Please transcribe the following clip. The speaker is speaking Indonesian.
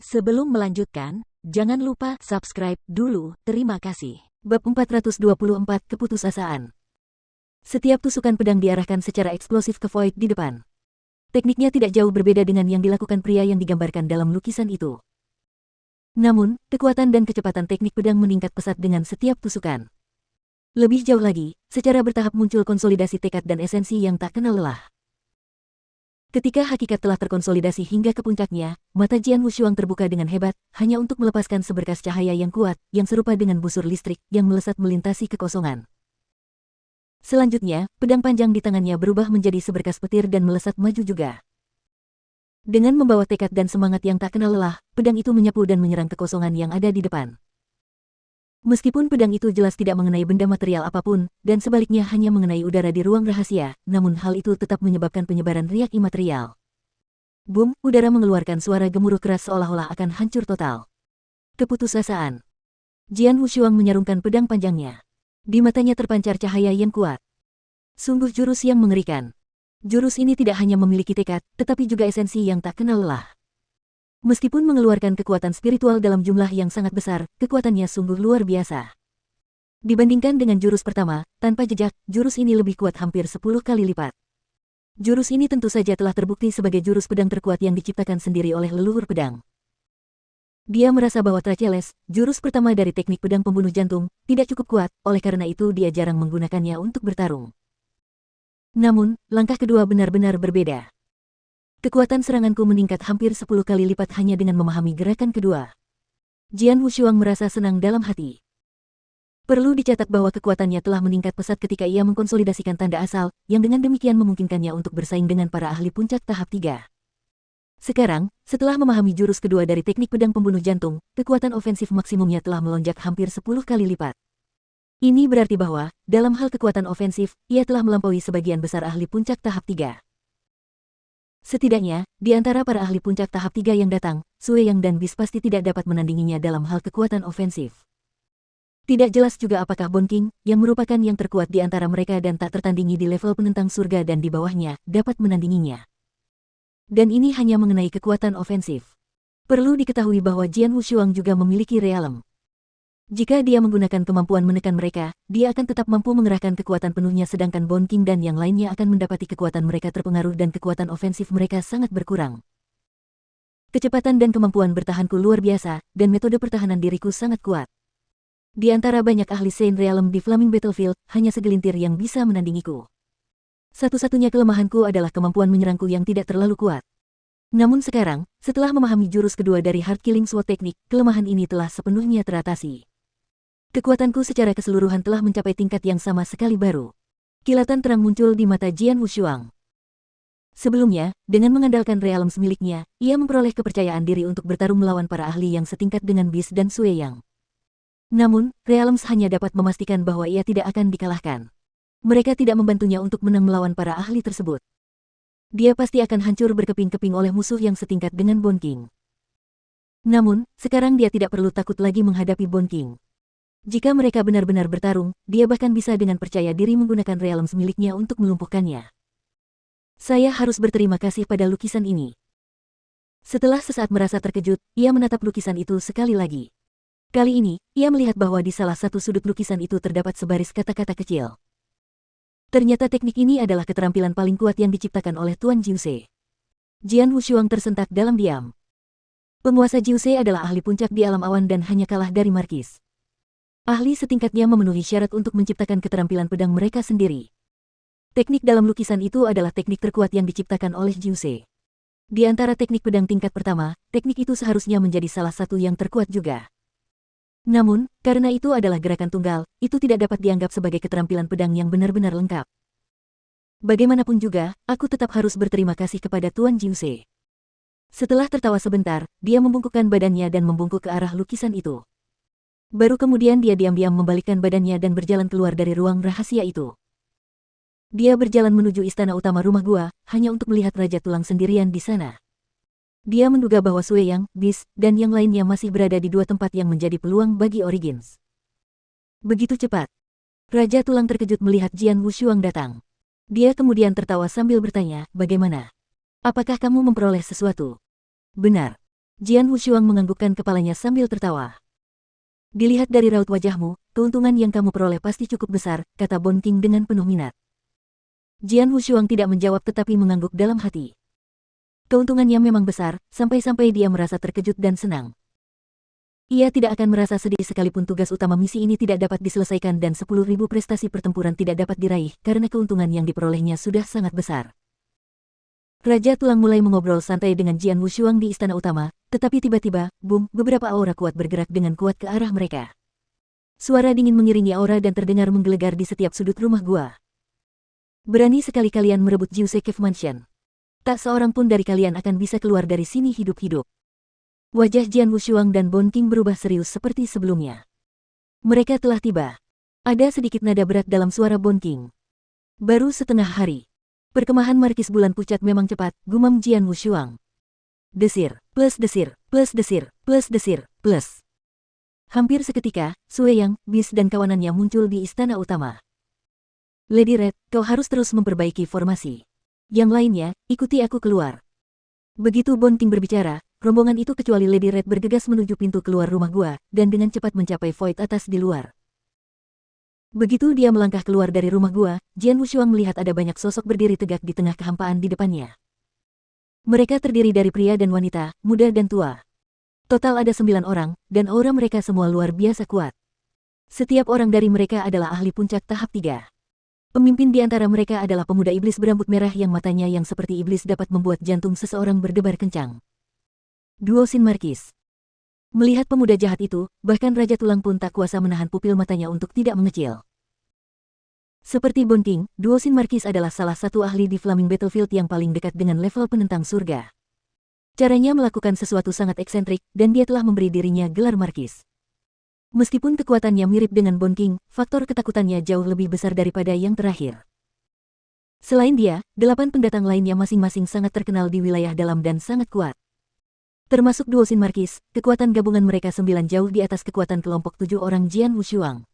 Sebelum melanjutkan, jangan lupa subscribe dulu, terima kasih. Bab 424 Keputusasaan. Setiap tusukan pedang diarahkan secara eksplosif ke Void di depan. Tekniknya tidak jauh berbeda dengan yang dilakukan pria yang digambarkan dalam lukisan itu. Namun, kekuatan dan kecepatan teknik pedang meningkat pesat dengan setiap tusukan. Lebih jauh lagi, secara bertahap muncul konsolidasi tekad dan esensi yang tak kenal lelah. Ketika hakikat telah terkonsolidasi hingga ke puncaknya, mata Jian Wushuang terbuka dengan hebat, hanya untuk melepaskan seberkas cahaya yang kuat, yang serupa dengan busur listrik, yang melesat melintasi kekosongan. Selanjutnya, pedang panjang di tangannya berubah menjadi seberkas petir dan melesat maju juga. Dengan membawa tekad dan semangat yang tak kenal lelah, pedang itu menyapu dan menyerang kekosongan yang ada di depan. Meskipun pedang itu jelas tidak mengenai benda material apapun, dan sebaliknya hanya mengenai udara di ruang rahasia, namun hal itu tetap menyebabkan penyebaran riak imaterial. Boom, udara mengeluarkan suara gemuruh keras seolah-olah akan hancur total. Keputusasaan. Jian Wushuang menyarungkan pedang panjangnya. Di matanya terpancar cahaya yang kuat. Sungguh jurus yang mengerikan. Jurus ini tidak hanya memiliki tekad, tetapi juga esensi yang tak kenal lelah. Meskipun mengeluarkan kekuatan spiritual dalam jumlah yang sangat besar, kekuatannya sungguh luar biasa. Dibandingkan dengan jurus pertama, tanpa jejak, jurus ini lebih kuat hampir 10 kali lipat. Jurus ini tentu saja telah terbukti sebagai jurus pedang terkuat yang diciptakan sendiri oleh leluhur pedang. Dia merasa bahwa Tracheles, jurus pertama dari teknik pedang pembunuh jantung, tidak cukup kuat, oleh karena itu dia jarang menggunakannya untuk bertarung. Namun, langkah kedua benar-benar berbeda. Kekuatan seranganku meningkat hampir 10 kali lipat hanya dengan memahami gerakan kedua. Jian Wushuang merasa senang dalam hati. Perlu dicatat bahwa kekuatannya telah meningkat pesat ketika ia mengkonsolidasikan tanda asal, yang dengan demikian memungkinkannya untuk bersaing dengan para ahli puncak tahap 3. Sekarang, setelah memahami jurus kedua dari teknik pedang pembunuh jantung, kekuatan ofensif maksimumnya telah melonjak hampir 10 kali lipat. Ini berarti bahwa, dalam hal kekuatan ofensif, ia telah melampaui sebagian besar ahli puncak tahap 3. Setidaknya, di antara para ahli puncak tahap 3 yang datang, Sue Yang dan Bis pasti tidak dapat menandinginya dalam hal kekuatan ofensif. Tidak jelas juga apakah Bon King, yang merupakan yang terkuat di antara mereka dan tak tertandingi di level penentang surga dan di bawahnya, dapat menandinginya. Dan ini hanya mengenai kekuatan ofensif. Perlu diketahui bahwa Jian Wushuang juga memiliki realem. Jika dia menggunakan kemampuan menekan mereka, dia akan tetap mampu mengerahkan kekuatan penuhnya sedangkan Bon King dan yang lainnya akan mendapati kekuatan mereka terpengaruh dan kekuatan ofensif mereka sangat berkurang. Kecepatan dan kemampuan bertahanku luar biasa, dan metode pertahanan diriku sangat kuat. Di antara banyak ahli Saint Realm di Flaming Battlefield, hanya segelintir yang bisa menandingiku. Satu-satunya kelemahanku adalah kemampuan menyerangku yang tidak terlalu kuat. Namun sekarang, setelah memahami jurus kedua dari Heart Killing Sword Technique, kelemahan ini telah sepenuhnya teratasi. Kekuatanku secara keseluruhan telah mencapai tingkat yang sama sekali baru. Kilatan terang muncul di mata Jian Wushuang. Sebelumnya, dengan mengandalkan realms miliknya, ia memperoleh kepercayaan diri untuk bertarung melawan para ahli yang setingkat dengan Bis dan Sue Yang. Namun, realms hanya dapat memastikan bahwa ia tidak akan dikalahkan. Mereka tidak membantunya untuk menang melawan para ahli tersebut. Dia pasti akan hancur berkeping-keping oleh musuh yang setingkat dengan Bon King. Namun, sekarang dia tidak perlu takut lagi menghadapi Bon King. Jika mereka benar-benar bertarung, dia bahkan bisa dengan percaya diri menggunakan realms miliknya untuk melumpuhkannya. Saya harus berterima kasih pada lukisan ini. Setelah sesaat merasa terkejut, ia menatap lukisan itu sekali lagi. Kali ini, ia melihat bahwa di salah satu sudut lukisan itu terdapat sebaris kata-kata kecil. Ternyata teknik ini adalah keterampilan paling kuat yang diciptakan oleh Tuan Jiuse. Jian Wushuang tersentak dalam diam. Penguasa Jiuse adalah ahli puncak di alam awan dan hanya kalah dari Markis. Ahli setingkatnya memenuhi syarat untuk menciptakan keterampilan pedang mereka sendiri. Teknik dalam lukisan itu adalah teknik terkuat yang diciptakan oleh Jiuse. Di antara teknik pedang tingkat pertama, teknik itu seharusnya menjadi salah satu yang terkuat juga. Namun, karena itu adalah gerakan tunggal, itu tidak dapat dianggap sebagai keterampilan pedang yang benar-benar lengkap. Bagaimanapun juga, aku tetap harus berterima kasih kepada Tuan Jiuse. Setelah tertawa sebentar, dia membungkukkan badannya dan membungkuk ke arah lukisan itu. Baru kemudian dia diam-diam membalikkan badannya dan berjalan keluar dari ruang rahasia itu. Dia berjalan menuju istana utama rumah gua, hanya untuk melihat Raja Tulang sendirian di sana. Dia menduga bahwa Sue Yang, Bis, dan yang lainnya masih berada di dua tempat yang menjadi peluang bagi Origins. Begitu cepat. Raja Tulang terkejut melihat Jian Wushuang datang. Dia kemudian tertawa sambil bertanya, bagaimana? Apakah kamu memperoleh sesuatu? Benar. Jian Wushuang menganggukkan kepalanya sambil tertawa. Dilihat dari raut wajahmu, keuntungan yang kamu peroleh pasti cukup besar, kata Bon King dengan penuh minat. Jian Wushuang tidak menjawab tetapi mengangguk dalam hati. Keuntungannya memang besar, sampai-sampai dia merasa terkejut dan senang. Ia tidak akan merasa sedih sekalipun tugas utama misi ini tidak dapat diselesaikan dan 10.000 prestasi pertempuran tidak dapat diraih karena keuntungan yang diperolehnya sudah sangat besar. Raja Tulang mulai mengobrol santai dengan Jian Wushuang di istana utama, tetapi tiba-tiba, boom, beberapa aura kuat bergerak dengan kuat ke arah mereka. Suara dingin mengiringi aura dan terdengar menggelegar di setiap sudut rumah gua. Berani sekali kalian merebut Jiuse Cave Mansion. Tak seorang pun dari kalian akan bisa keluar dari sini hidup-hidup. Wajah Jian Wushuang dan Bon King berubah serius seperti sebelumnya. Mereka telah tiba. Ada sedikit nada berat dalam suara Bon King. Baru setengah hari. Perkemahan Markis Bulan Pucat memang cepat, gumam Jian Wushuang. Desir, plus desir, plus desir, plus desir, plus. Hampir seketika, Sue Yang, Bis dan kawanannya muncul di istana utama. Lady Red, kau harus terus memperbaiki formasi. Yang lainnya, ikuti aku keluar. Begitu Bon King berbicara, rombongan itu kecuali Lady Red bergegas menuju pintu keluar rumah gua, dan dengan cepat mencapai void atas di luar. Begitu dia melangkah keluar dari rumah gua, Jian Wushuang melihat ada banyak sosok berdiri tegak di tengah kehampaan di depannya. Mereka terdiri dari pria dan wanita, muda dan tua. Total ada 9 orang, dan aura mereka semua luar biasa kuat. Setiap orang dari mereka adalah ahli puncak tahap 3. Pemimpin di antara mereka adalah pemuda iblis berambut merah yang matanya yang seperti iblis dapat membuat jantung seseorang berdebar kencang. Duosin Markis. Melihat pemuda jahat itu, bahkan Raja Tulang pun tak kuasa menahan pupil matanya untuk tidak mengecil. Seperti Bon King, Duosin Markis adalah salah satu ahli di Flaming Battlefield yang paling dekat dengan level penentang surga. Caranya melakukan sesuatu sangat eksentrik, dan dia telah memberi dirinya gelar Markis. Meskipun kekuatannya mirip dengan Bon King, faktor ketakutannya jauh lebih besar daripada yang terakhir. Selain dia, 8 pendatang lainnya masing-masing sangat terkenal di wilayah dalam dan sangat kuat. Termasuk Duosin Markis, kekuatan gabungan mereka 9 jauh di atas kekuatan kelompok 7 orang Jian Wushuang.